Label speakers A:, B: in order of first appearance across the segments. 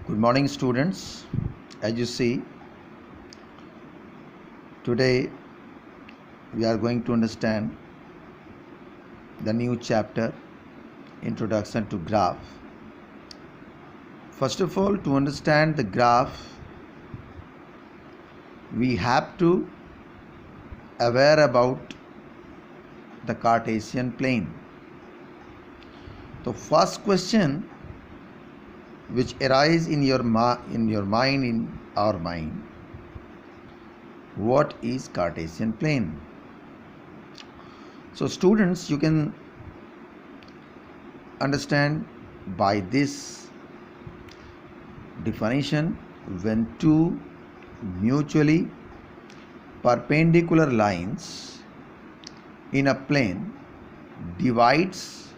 A: Good morning, students. As you see, today we are going to understand the new chapter, Introduction to Graph. First of all, to understand the graph, we have to aware about the Cartesian plane. The first question which arise in your mind, in our mind, what is Cartesian plane? So students, you can understand by this definition, when two mutually perpendicular lines in a plane divides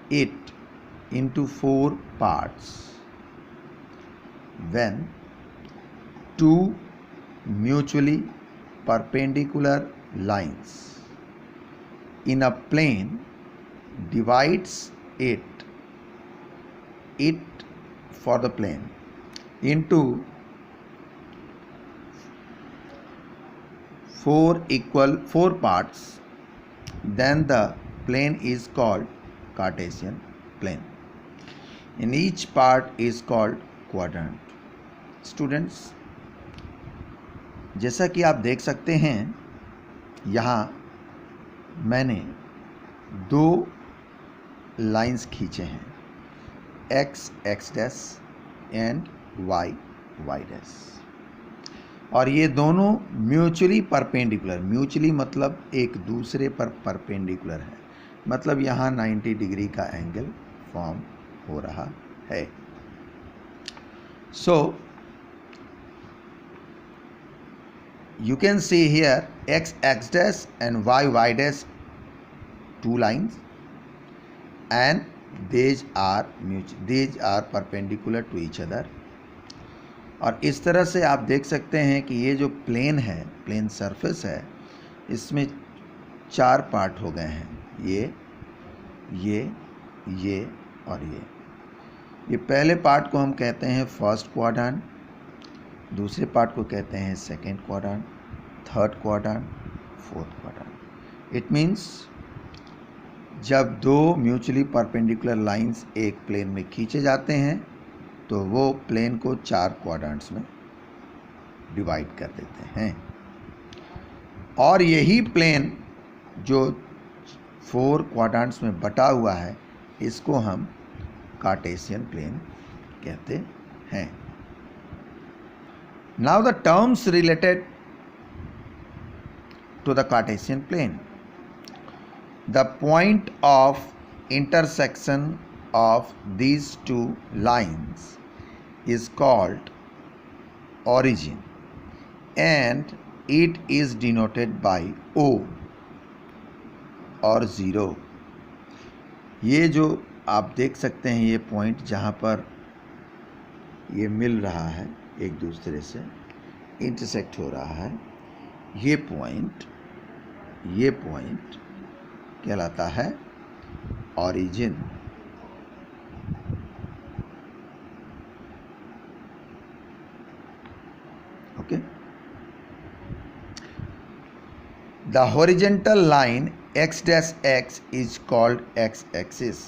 A: it into four parts. When two mutually perpendicular lines in a plane divides it for the plane into four parts, then the plane is called Cartesian plane. In each part is called quadrant. Students, जैसा कि आप देख सकते हैं, यहाँ मैंने दो lines खींचे हैं, x dash and y dash, और ये दोनों म्यूचुअली परपेंडिकुलर, म्यूचुअली मतलब एक दूसरे पर परपेंडिकुलर है, मतलब यहाँ 90 डिग्री का एंगल फॉर्म हो रहा है. सो you can see here x dash and y dash, two lines, and these are perpendicular to each other. और इस तरह से आप देख सकते हैं कि ये जो प्लेन है, प्लेन सरफेस है, इसमें चार पार्ट हो गए हैं, ये और ये पहले पार्ट को हम कहते हैं फर्स्ट क्वाड्रेंट, दूसरे पार्ट को कहते हैं second quadrant, third quadrant, fourth quadrant. It means जब दो म्यूचुअली परपेंडिकुलर लाइंस एक प्लेन में खींचे जाते हैं तो वो प्लेन को चार क्वाड्रेंट्स में डिवाइड कर देते हैं, और यही प्लेन जो फोर क्वाड्रेंट्स में बटा हुआ है, इसको हम कार्टेशियन प्लेन कहते हैं. Now the terms related to the Cartesian plane. The point of intersection of these two lines is called origin, and it is denoted by O और 0. ये जो आप देख सकते हैं, ये पॉइंट जहाँ पर ये मिल रहा है, एक दूसरे से इंटरसेक्ट हो रहा है, ये पॉइंट कहलाता है origin. Okay. The horizontal line x dash x is called x axis.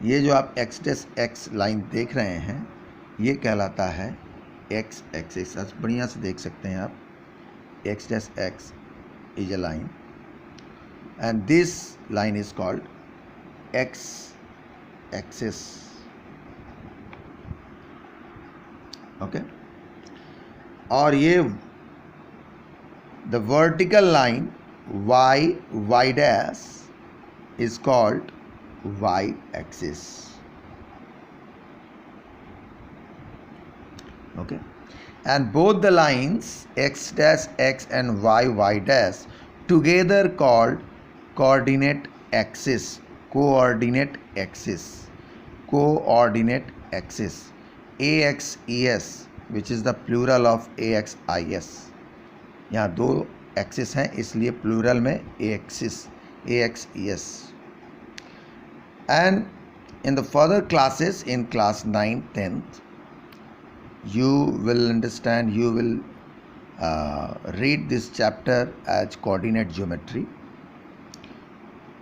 A: ये जो आप x डैश x लाइन देख रहे हैं, ये कहलाता है x एक्सिस. बढ़िया से देख सकते हैं आप, x dash x is a line and this line is called x axis. Okay. और ये the vertical line y dash is called y axis. Okay, and both the lines x dash x and y dash together called coordinate axis, coordinate axis, AXES, which is the plural of AXIS. यहाँ दो axis हैं, इसलिए plural में AXES. And in the further classes, in class 9th, 10th, you will understand, you will read this chapter as coordinate geometry.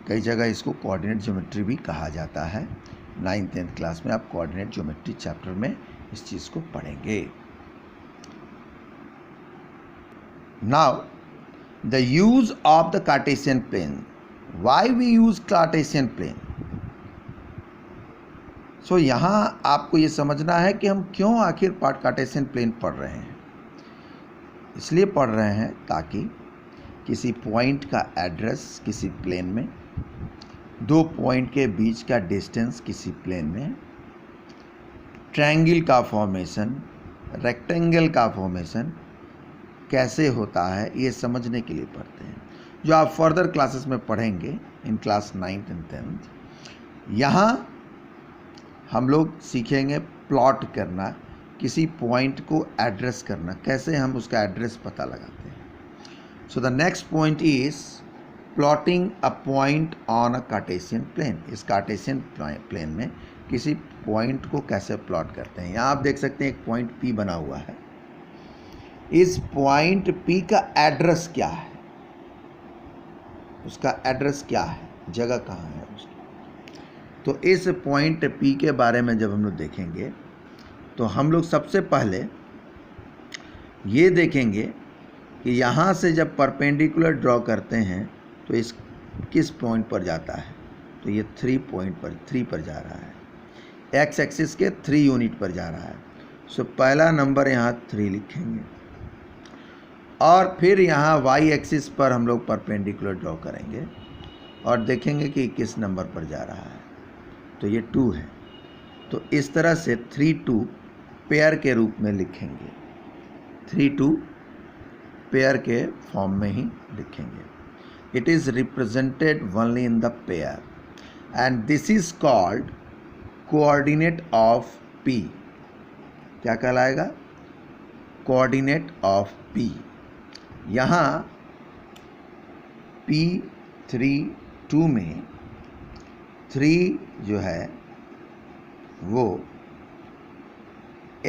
A: कई जगह इसको coordinate geometry भी कहा जाता है. 9th-10th क्लास में आप कोऑर्डिनेट ज्योमेट्री चैप्टर में इस चीज़ को पढ़ेंगे. Now the use of the Cartesian plane. Why we use Cartesian plane. So यहाँ आपको ये समझना है कि हम क्यों आखिर कार्टेशियन प्लेन पढ़ रहे हैं. इसलिए पढ़ रहे हैं ताकि किसी पॉइंट का एड्रेस किसी प्लेन में, दो पॉइंट के बीच का डिस्टेंस किसी प्लेन में, ट्रायंगल का फॉर्मेशन, रेक्टेंगल का फॉर्मेशन कैसे होता है, ये समझने के लिए पढ़ते हैं, जो आप फर्दर क्लासेस में पढ़ेंगे in class 9th and 10th. यहाँ हम लोग सीखेंगे प्लॉट करना, किसी पॉइंट को एड्रेस करना, कैसे हम उसका एड्रेस पता लगाते हैं. So the next point is plotting a point on a Cartesian plane. इस कार्टेशियन प्लेन में किसी पॉइंट को कैसे प्लॉट करते हैं. यहाँ आप देख सकते हैं एक पॉइंट P बना हुआ है. इस पॉइंट P का एड्रेस क्या है, उसका एड्रेस क्या है, जगह कहाँ है उसकी. तो इस पॉइंट P के बारे में जब हम लोग देखेंगे तो हम लोग सबसे पहले ये देखेंगे कि यहाँ से जब परपेंडिकुलर ड्रॉ करते हैं तो इस किस पॉइंट पर जाता है. तो ये 3 पर जा रहा है. एक्स एक्सिस के 3 यूनिट पर जा रहा है. सो पहला नंबर यहाँ 3 लिखेंगे और फिर यहाँ वाई एक्सिस पर हम लोग परपेंडिकुलर ड्रॉ करेंगे और देखेंगे कि किस नंबर पर जा रहा है. तो ये 2 है. तो इस तरह से 3-2 पेयर के रूप में लिखेंगे. 3-2 पेयर के फॉर्म में ही लिखेंगे. It is represented only in the pair and this is called coordinate of P. क्या कहलाएगा? Coordinate of P. यहाँ P3-2 में 3 जो है वो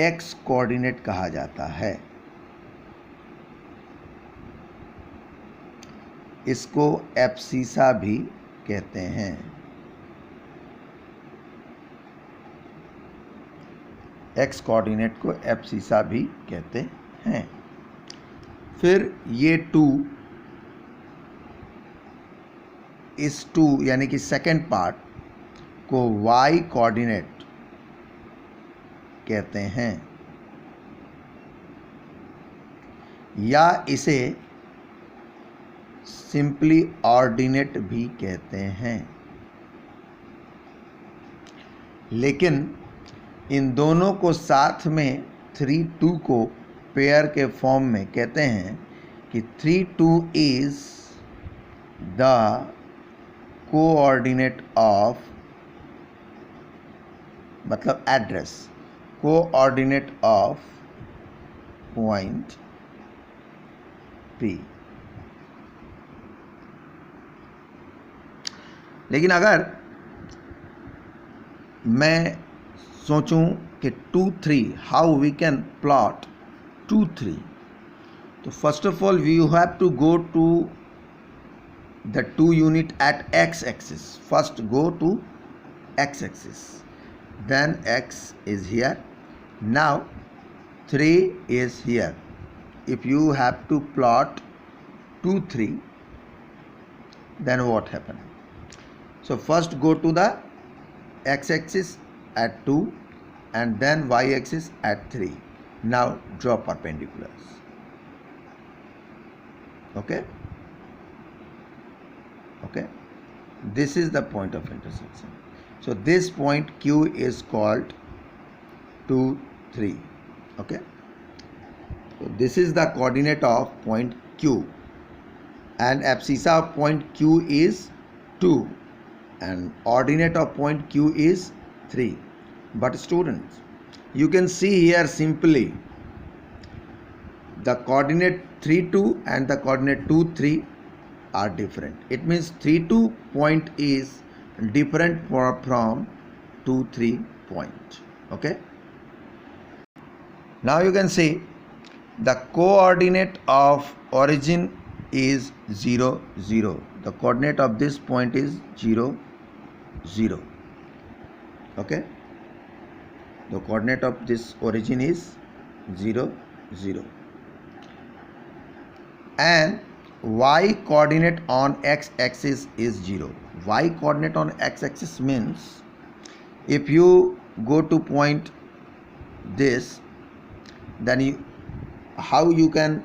A: x कोऑर्डिनेट कहा जाता है. इसको एब्सिसा भी कहते हैं. एक्स कोऑर्डिनेट को एब्सिसा भी कहते हैं. फिर ये 2, इस 2 यानी कि सेकेंड पार्ट को वाई कोऑर्डिनेट कहते हैं या इसे सिंपली ऑर्डिनेट भी कहते हैं. लेकिन इन दोनों को साथ में 3-2 को पेयर के फॉर्म में कहते हैं कि 3-2 इज द कोऑर्डिनेट ऑफ, मतलब address, coordinate of point P. लेकिन अगर मैं सोचूं कि 2-3 हाउ वी कैन प्लॉट 2-3, तो first of all we have to go to the 2 unit at x axis. First go to x axis, then x is here, now 3 is here. If you have to plot 2-3, then what happened? So first go to the x-axis at 2 and then y-axis at 3. Now draw perpendiculars. Okay? Okay? This is the point of intersection. So this point Q is called 2-3. Okay? So this is the coordinate of point Q and abscissa of point Q is 2. And ordinate of point Q is 3. But students, you can see here simply the coordinate 3-2 and the coordinate 2-3 are different. It means 3-2 point is different from 2-3 point. Okay. Now you can see the coordinate of origin is 0, 0. The coordinate of this point is 0, 0. Okay, the coordinate of this origin is 0, 0. And y coordinate on x axis is 0. Y coordinate on x axis means if you go to point this, then how you can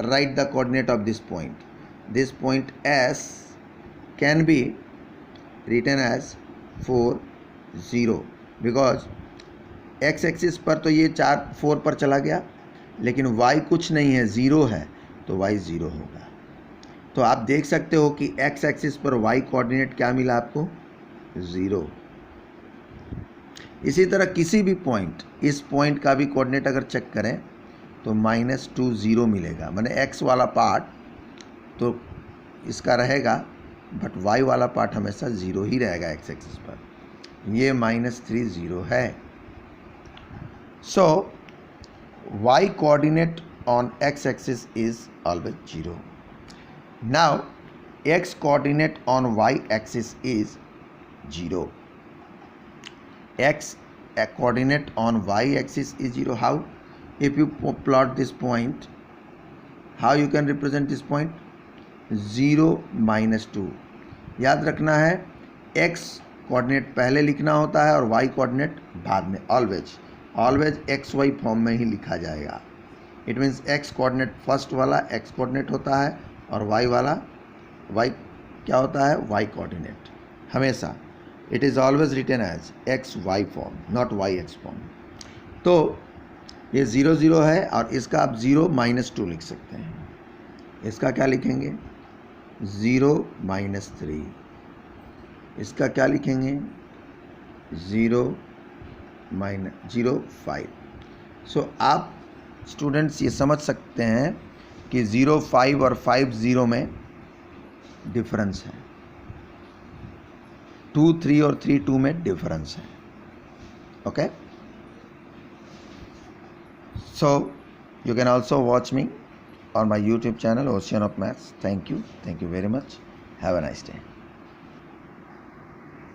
A: write the coordinate of this point? This point S can be written as 4, 0, because x axis पर तो ये 4 पर चला गया, लेकिन y कुछ नहीं है, 0 है, तो y 0 होगा। तो आप देख सकते हो कि x एक्सिस पर y कोऑर्डिनेट क्या मिला आपको? 0। इसी तरह किसी भी पॉइंट, इस पॉइंट का भी कोऑर्डिनेट अगर चेक करें तो -2, 0 मिलेगा। माने x वाला पार्ट तो इसका रहेगा, बट y वाला पार्ट हमेशा 0 ही रहेगा x एक्सिस पर। ये -3, 0 है। सो y coordinate on x axis is always 0. Now x coordinate on y axis is 0. X coordinate on y axis is 0. How? If you plot this point, how you can represent this point? 0, -2. याद रखना है x coordinate पहले लिखना होता है और y coordinate बाद में। ऑलवेज एक्स वाई फॉर्म में ही लिखा जाएगा। It means x coordinate first वाला एक्स कोऑर्डिनेट होता है और वाई वाला वाई क्या होता है? Y coordinate. हमेशा it is always written as x y form, not y x form. तो ये 0, 0 है और इसका आप 0, -2 लिख सकते हैं। इसका क्या लिखेंगे? 0, -3। इसका क्या लिखेंगे? 0, -0.5। सो आप स्टूडेंट्स ये समझ सकते हैं कि 0, 5 और 5, 0 में डिफरेंस है। 2, 3 और 3, 2 में डिफरेंस है। Okay, so you can also watch me on my YouTube channel, Ocean of Maths. Thank you very much. Have a nice day.